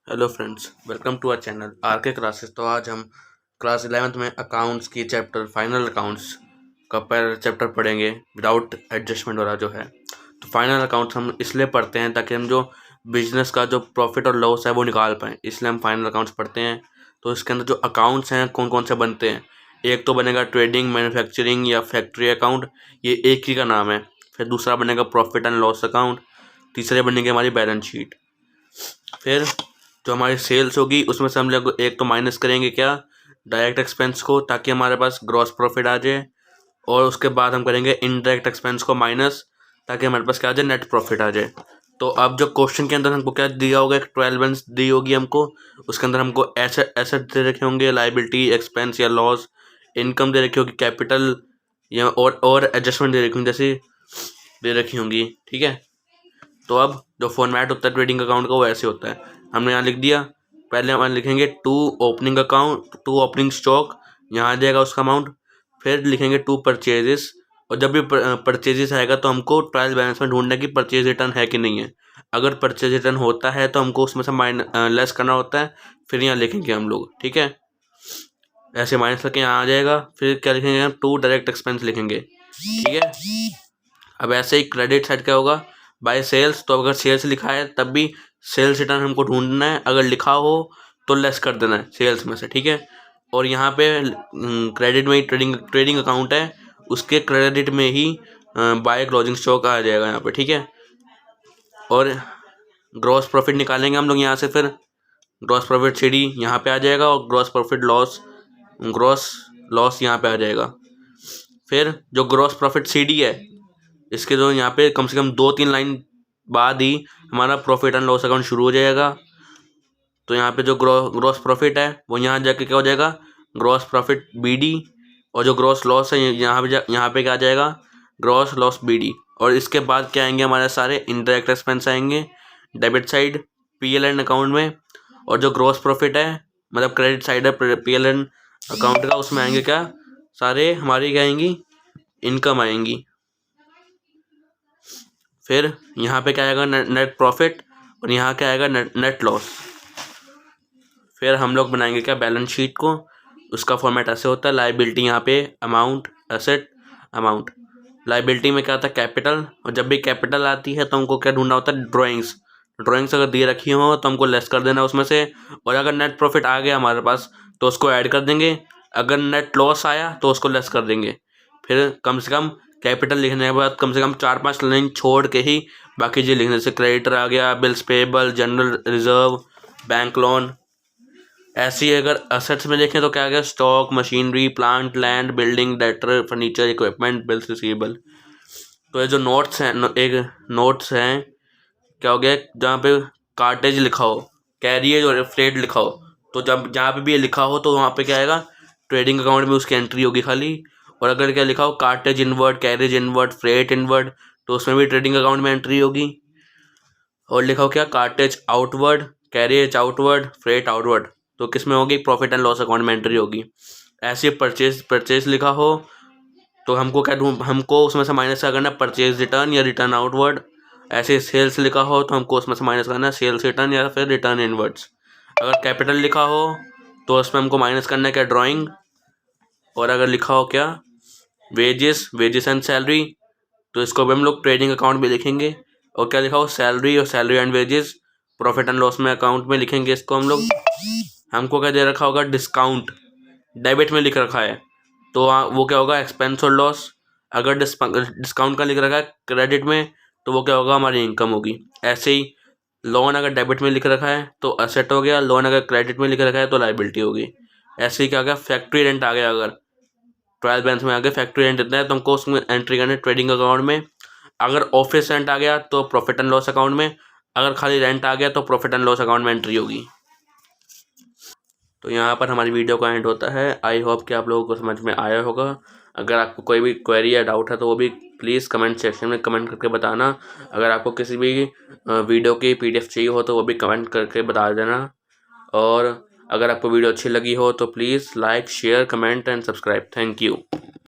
Hello friends, welcome to our channel R K classes. तो आज हम क्लास 11th में अकाउंट्स की चैप्टर फाइनल अकाउंट्स का पहला चैप्टर पढ़ेंगे, विदाउट एडजस्टमेंट वाला जो है। तो फाइनल अकाउंट्स हम इसलिए पढ़ते हैं ताकि हम जो बिजनेस का जो प्रॉफिट और लॉस है वो निकाल पाएँ, इसलिए हम फाइनल अकाउंट्स पढ़ते हैं। तो इसके अंदर जो अकाउंट्स हैं कौन कौन से बनते हैं, एक तो बनेगा ट्रेडिंग, मैन्युफैक्चरिंग या फैक्ट्री अकाउंट, ये एक ही का नाम है। फिर दूसरा बनेगा प्रॉफिट एंड लॉस अकाउंट, तीसरे बनेंगे हमारी बैलेंस शीट। फिर जो हमारी सेल्स होगी उसमें से हम लोग एक तो माइनस करेंगे क्या, डायरेक्ट एक्सपेंस को, ताकि हमारे पास ग्रॉस प्रॉफिट आ जाए। और उसके बाद हम करेंगे इनडायरेक्ट एक्सपेंस को माइनस, ताकि हमारे पास क्या आ जाए, नेट प्रॉफिट आ जाए। तो अब जो क्वेश्चन के अंदर हमको क्या दिया होगा, एक ट्रायल बैलेंस दी होगी हमको, उसके अंदर हमको एसेट दे रखे होंगे, लाइबिलिटी, एक्सपेंस या लॉस, इनकम दे रखी होगी, कैपिटल या और एडजस्टमेंट दे रखी होंगी, जैसे दे रखी होंगी। ठीक है, तो अब जो फॉर्मेट होता है ट्रेडिंग अकाउंट का वो ऐसे होता है। हमने यहाँ लिख दिया, पहले हम लिखेंगे to opening account, to opening stock, यहाँ आ जाएगा उसका अमाउंट। फिर लिखेंगे टू परचेजेस, और जब भी परचेजेस आएगा तो हमको ट्रायल बैलेंस में ढूंढना है कि परचेज रिटर्न है कि नहीं है। अगर परचेज रिटर्न होता है तो हमको उसमें से लेस करना होता है, फिर यहाँ लिखेंगे हम लोग। ठीक है, ऐसे माइनस करके यहाँ आ जाएगा। फिर क्या लिखेंगे हम, टू डायरेक्ट एक्सपेंस लिखेंगे। ठीक है, अब ऐसे ही क्रेडिट साइड क्या होगा, बाय सेल्स। तो अगर सेल्स लिखा है तब भी सेल्स रिटर्न हमको ढूंढना है, अगर लिखा हो तो लेस कर देना है सेल्स में से। ठीक है, और यहाँ पे क्रेडिट में ही ट्रेडिंग अकाउंट है, उसके क्रेडिट में ही बाय क्लोजिंग स्टॉक आ जाएगा यहाँ पे। ठीक है, और ग्रॉस प्रॉफिट निकालेंगे हम लोग यहाँ से। फिर ग्रॉस प्रॉफिट सीडी यहाँ पे आ जाएगा, और ग्रॉस प्रॉफिट ग्रॉस लॉस यहाँ पे आ जाएगा। फिर जो ग्रॉस प्रॉफिट सीडी है, इसके जो यहाँ पे कम से कम 2-3 लाइन बाद ही हमारा प्रॉफिट एंड लॉस अकाउंट शुरू हो जाएगा। तो यहाँ पे जो ग्रॉस प्रॉफिट है वो यहाँ जाके क्या हो जाएगा, ग्रॉस प्रॉफिट बीडी, और जो ग्रॉस लॉस है यहाँ पे क्या आ जाएगा, ग्रॉस लॉस बीडी। और इसके बाद क्या आएंगे, हमारे सारे इनडायरेक्ट एक्सपेंस आएंगे debit side PL and account में। और जो ग्रॉस प्रॉफिट है, मतलब क्रेडिट साइड है पीएल एंड अकाउंट का, उसमें आएंगे क्या, सारे हमारी क्या आएंगी, इनकम आएंगी। फिर यहाँ पे क्या आएगा, नेट प्रॉफिट, और यहाँ क्या आएगा, नेट लॉस। फिर हम लोग बनाएंगे क्या, बैलेंस शीट को। उसका फॉर्मेट ऐसे होता है, लाइबिलिटी यहाँ पे अमाउंट, एसेट, अमाउंट। लाइबिलिटी में क्या आता है, कैपिटल, और जब भी कैपिटल आती है तो हमको क्या ढूंढना होता है, ड्राइंग्स अगर दिए रखी हो तो हमको लेस कर देना उसमें से। और अगर नेट प्रॉफिट आ गया हमारे पास तो उसको ऐड कर देंगे, अगर नेट लॉस आया तो उसको लेस कर देंगे। फिर कम से कम कैपिटल लिखने के बाद कम से कम 4-5 लाइन छोड़ के ही बाकी चीज़ लिखने, जैसे क्रेडिटर आ गया, bills payable, general reserve, bank loan. ऐसे ही अगर असेट्स में देखें तो क्या आ गया, stock, machinery, plant, land, building, debtor, furniture, equipment, bills receivable. तो ये जो नोट्स हैं क्या हो गया, जहाँ पे कार्टेज लिखा हो, कैरियज और फ्रेट लिखा हो, तो जब जहाँ पे भी ये लिखा हो तो वहाँ पे क्या आएगा, ट्रेडिंग अकाउंट में उसकी एंट्री होगी खाली। और अगर क्या लिखा हो, cartage inward, carriage inward, freight inward, तो उसमें भी ट्रेडिंग अकाउंट में एंट्री होगी। और लिखा हो क्या, cartage outward, carriage outward, freight outward, तो किस में होगी, प्रॉफिट एंड लॉस अकाउंट में एंट्री होगी। ऐसे परचेज लिखा हो तो हमको उसमें से माइनस क्या करना है, परचेज रिटर्न या रिटर्न आउटवर्ड। ऐसे सेल्स लिखा हो तो हमको उसमें से माइनस करना है, सेल्स रिटर्न या फिर रिटर्न इनवर्ड्स। अगर कैपिटल लिखा हो तो उसमें हमको माइनस करना है क्या, ड्राइंग। और अगर लिखा हो क्या, वेजेस एंड सैलरी, तो इसको भी हम लोग ट्रेडिंग अकाउंट में लिखेंगे। और क्या लिखा हो, सैलरी और salary and wages, profit and loss में अकाउंट में लिखेंगे इसको हम लोग। हमको क्या दे रखा होगा, डिस्काउंट, डेबिट में लिख रखा है तो वो क्या होगा, एक्सपेंस और लॉस। अगर डिस्काउंट का लिख रखा है क्रेडिट में तो वो क्या होगा, हमारी इनकम होगी। ऐसे ही लोन अगर डेबिट में लिख रखा है तो असेट हो गया, लोन अगर क्रेडिट में लिख रखा है तो लाइबिलिटी होगी। ऐसे ही क्या गया, फैक्ट्री रेंट आ गया, अगर ट्रायल बैलेंस में आ गया फैक्ट्री रेंट इतना है तो हमको उसमें एंट्री करनी है ट्रेडिंग अकाउंट में। अगर ऑफिस रेंट आ गया तो प्रॉफिट एंड लॉस अकाउंट में, अगर खाली रेंट आ गया तो प्रॉफिट एंड लॉस अकाउंट में एंट्री होगी। तो यहाँ पर हमारी वीडियो का एंड होता है। आई होप कि आप लोगों को समझ में आया होगा। अगर आपको कोई भी क्वेरी या डाउट है तो वो भी प्लीज़ कमेंट सेक्शन में कमेंट करके बताना। अगर आपको किसी भी वीडियो की पीडीएफ चाहिए हो तो वो भी कमेंट करके बता देना। और अगर आपको वीडियो अच्छी लगी हो तो please like, share, comment and subscribe. Thank you.